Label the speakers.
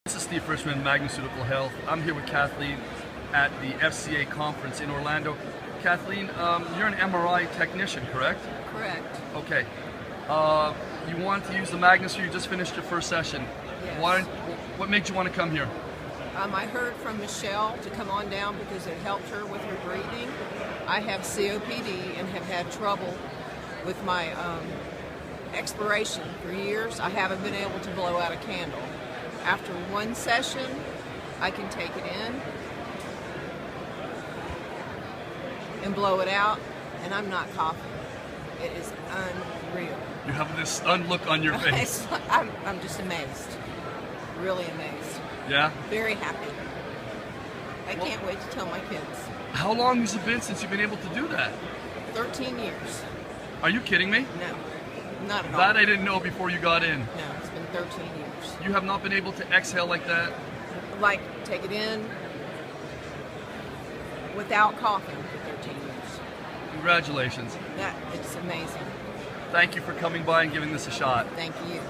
Speaker 1: This is Steve Frischman, Magneceutical Health. I'm here with Kathleen at the FCA conference in Orlando. Kathleen, you're an MRI technician, correct?
Speaker 2: Correct.
Speaker 1: Okay. You want to use the Magnus, you just finished your first session.
Speaker 2: Yes.
Speaker 1: What made you want to come here?
Speaker 2: I heard from Michelle to come on down because it helped her with her breathing. I have COPD and have had trouble with my expiration for years. I haven't been able to blow out a candle. After one session, I can take it in and blow it out, and I'm not coughing. It is unreal.
Speaker 1: You have this stunned look on your face.
Speaker 2: I'm just amazed. Really amazed.
Speaker 1: Yeah?
Speaker 2: Very happy. I can't wait to tell my kids.
Speaker 1: How long has it been since you've been able to do that?
Speaker 2: 13 years.
Speaker 1: Are you kidding me?
Speaker 2: No, not at all.
Speaker 1: That I didn't know before you got in.
Speaker 2: No, it's been 13 years.
Speaker 1: You have not been able to exhale like that?
Speaker 2: Like, take it in without coughing for 13 years.
Speaker 1: Congratulations.
Speaker 2: It's amazing.
Speaker 1: Thank you for coming by and giving this a shot.
Speaker 2: Thank you.